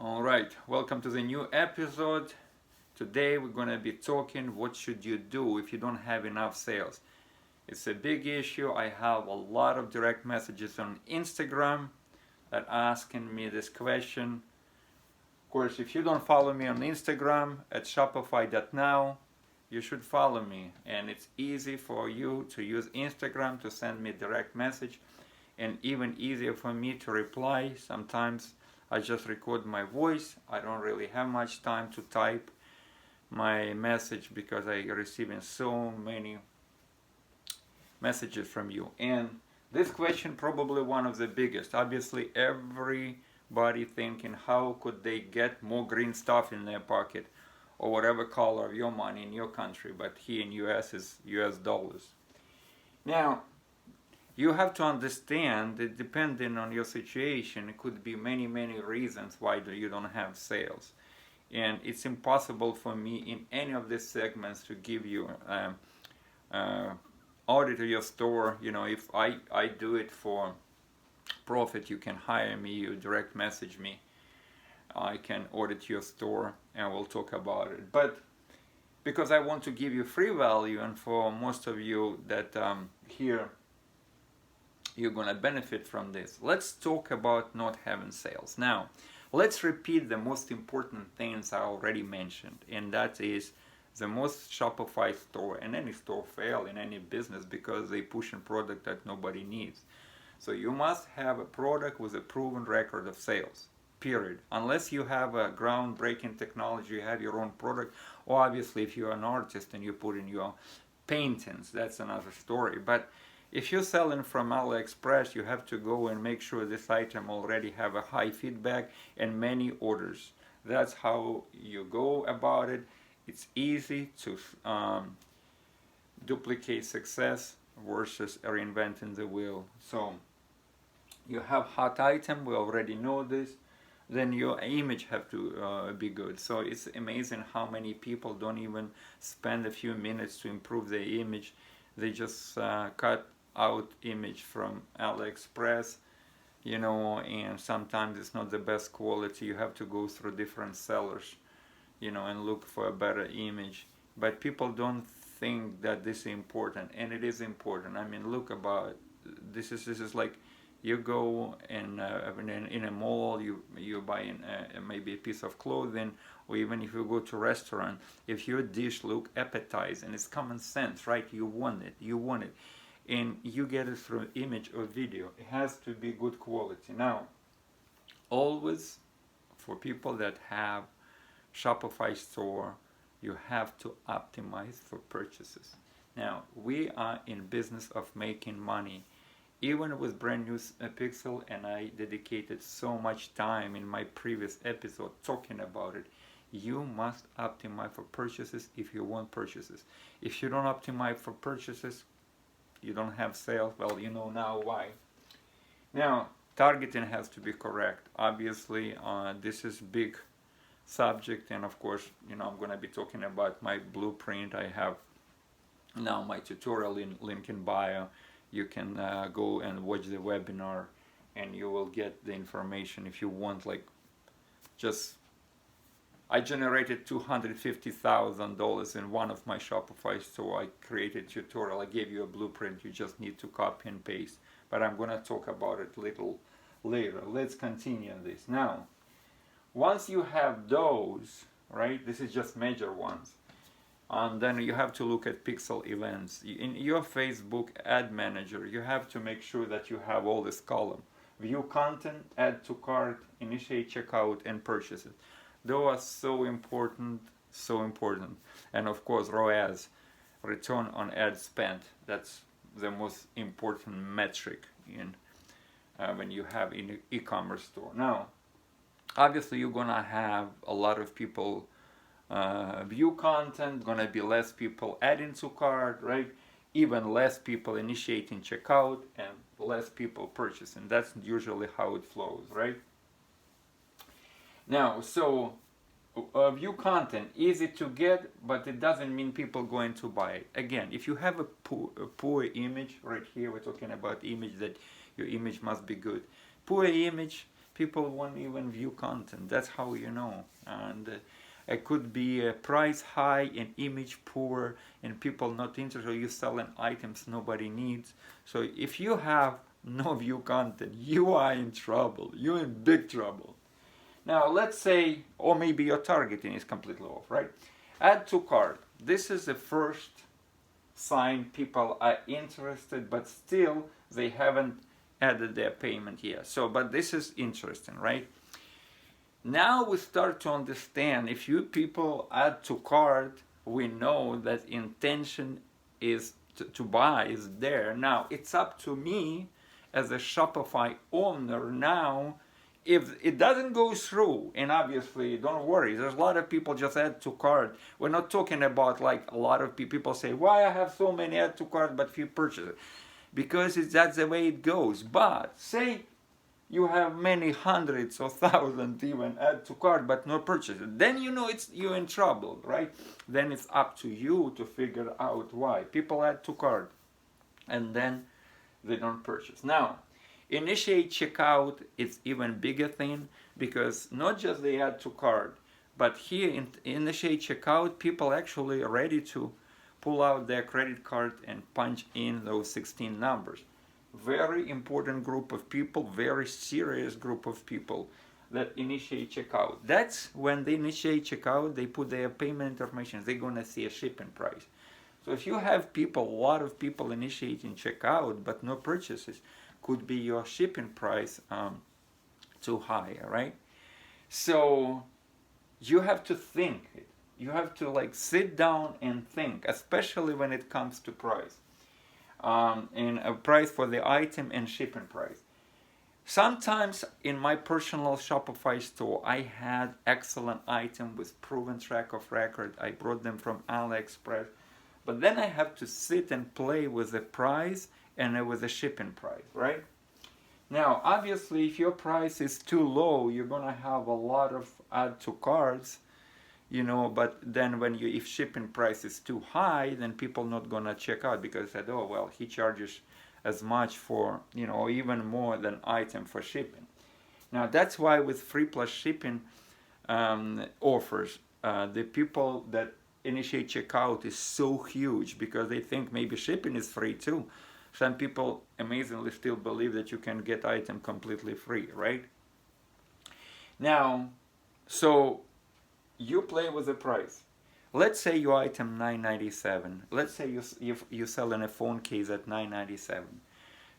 All right, welcome to the new episode. Today we're going to be talking what should you do if you don't have enough sales. It's a big issue. I have a lot of direct messages on Instagram that asking me this question. Of course, if you don't follow me on Instagram at shopify.now, you should follow me, and it's easy for you to use Instagram to send me direct message, and even easier for me to reply. Sometimes I just record my voice. I don't really have much time to type my message because I receiving so many messages from you. And this question probably one of the biggest. Obviously everybody thinking how could they get more green stuff in their pocket or whatever color of your money in your country, but here in US is US dollars. Now you have to understand that depending on your situation, it could be many reasons why you don't have sales, and it's impossible for me in any of these segments to give you audit your store. If I do it for profit, you can hire me, you direct message me, I can audit your store and we'll talk about it. But because I want to give you free value, and for most of you that here you're going to benefit from this, let's talk about not having sales. Now let's repeat the most important things I already mentioned, and that is the most Shopify store and any store fail in any business because they push a product that nobody needs. So you must have a product with a proven record of sales, period. Unless you have a groundbreaking technology, you have your own product, or obviously if you're an artist and you put in your paintings, that's another story. But if you're selling from AliExpress, you have to go and make sure this item already have a high feedback and many orders. That's how you go about it. It's easy to duplicate success versus reinventing the wheel. So you have hot item, we already know this. Then your image have to be good. So it's amazing how many people don't even spend a few minutes to improve their image. They just cut out image from AliExpress, and sometimes it's not the best quality. You have to go through different sellers, and look for a better image. But people don't think that this is important, and it is important. I mean, look about this is like you go in a mall, you buy maybe a piece of clothing, or even if you go to a restaurant, if your dish look appetizing, it's common sense, right? You want it, and you get it through image or video. It has to be good quality. Now, always for people that have Shopify store, you have to optimize for purchases. Now, we are in business of making money. Even with brand new Pixel, and I dedicated so much time in my previous episode talking about it, you must optimize for purchases if you want purchases. If you don't optimize for purchases, you don't have sales. Well, you know now why. Now, targeting has to be correct. Obviously, this is big subject, and of course, I'm going to be talking about my blueprint. I have now my tutorial link in bio. You can go and watch the webinar, and you will get the information if you want. I generated $250,000 in one of my Shopify store. I created a tutorial. I gave you a blueprint. You just need to copy and paste. But I'm going to talk about it a little later. Let's continue this. Now, once you have those, right, this is just major ones. And then you have to look at pixel events. In your Facebook ad manager, you have to make sure that you have all this column. View content, add to cart, initiate checkout, and purchases. Those are so important. And of course, ROAS, return on ad spent. That's the most important metric in when you have in an e-commerce store. Now, obviously, you're gonna have a lot of people view content, gonna be less people adding to cart, right? Even less people initiating checkout and less people purchasing. That's usually how it flows, right? Now, so view content, easy to get, but it doesn't mean people going to buy it. Again, if you have a poor image, right here we're talking about image, that your image must be good. Poor image, people won't even view content. That's how you know. And it could be a price high and image poor and people not interested. You selling items nobody needs. So if you have no view content, you are in trouble. You're in big trouble. Now let's say, or maybe your targeting is completely off, right? Add to cart. This is the first sign people are interested, but still they haven't added their payment yet. So, but this is interesting, right? Now we start to understand, if you people add to cart, we know that intention is to buy is there. Now it's up to me as a Shopify owner now. If it doesn't go through, and obviously don't worry, there's a lot of people just add to cart. We're not talking about like a lot of people say, why I have so many add to cart but few purchases, because that's the way it goes. But say you have many hundreds or thousands even add to cart but no purchases, then you know you're in trouble, right? Then it's up to you to figure out why people add to cart and then they don't purchase. Now initiate checkout is even bigger thing, because not just they add to cart, but here in initiate checkout, people actually are ready to pull out their credit card and punch in those 16 numbers. Very important group of people, very serious group of people that initiate checkout. That's when they initiate checkout, they put their payment information, they're gonna see a shipping price. So if you have people, a lot of people initiating checkout but no purchases, could be your shipping price too high, right? So you have to think. You have to like sit down and think, especially when it comes to price. And a price for the item and shipping price. Sometimes in my personal Shopify store, I had excellent item with proven track of record. I brought them from AliExpress. But then I have to sit and play with the price and with the shipping price, right? Now, obviously, if your price is too low, you're gonna have a lot of add to carts, you know. But then if shipping price is too high, then people not gonna check out because they said, oh well, he charges as much for, you know, or even more than item for shipping. Now that's why with free plus shipping offers, the people that initiate checkout is so huge because they think maybe shipping is free too. Some people amazingly still believe that you can get item completely free, right? Now, so you play with the price. Let's say your item $9.97. Let's say you sell in a phone case at $9.97.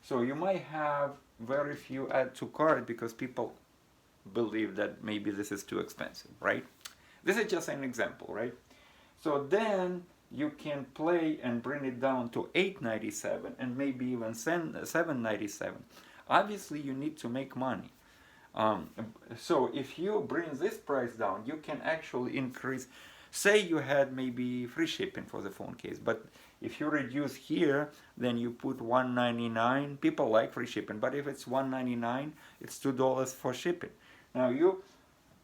So you might have very few add to cart because people believe that maybe this is too expensive, right? This is just an example, right? So then you can play and bring it down to $8.97 and maybe even $7.97. Obviously, you need to make money. So if you bring this price down, you can actually increase. Say you had maybe free shipping for the phone case, but if you reduce here, then you put $1.99. People like free shipping, but if it's $1.99, it's $2 for shipping. Now you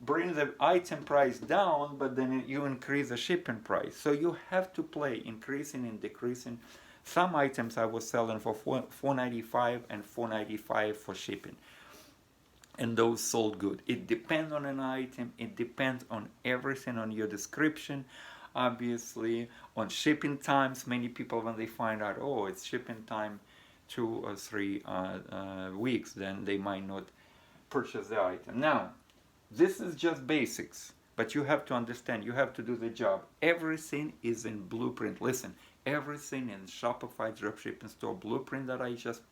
bring the item price down, but then you increase the shipping price. So you have to play increasing and decreasing. Some items I was selling for $4.95 and $4.95 for shipping, and those sold good. It depends on an item. It depends on everything, on your description, obviously, on shipping times. Many people, when they find out, oh, it's shipping time 2 or 3 weeks, then they might not purchase the item. Now, this is just basics, but you have to understand, you have to do the job. Everything is in blueprint. Listen, everything in Shopify dropshipping store blueprint that I just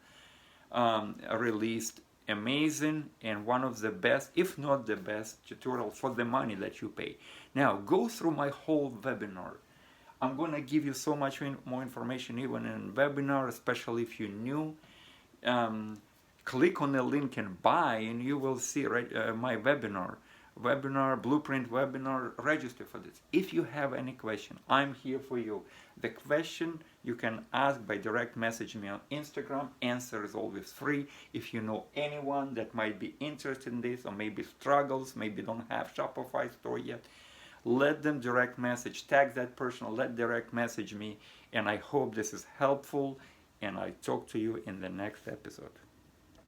released, amazing, and one of the best, if not the best, tutorial for the money that you pay. Now, go through my whole webinar. I'm going to give you so much more information even in webinar, especially if you're new. Click on the link and buy, and you will see my webinar, blueprint webinar. Register for this. If you have any question, I'm here for you. The question you can ask by direct message me on Instagram. Answer is always free. If you know anyone that might be interested in this, or maybe struggles, maybe don't have Shopify store yet, let them direct message, tag that person, let direct message me, and I hope this is helpful, and I talk to you in the next episode.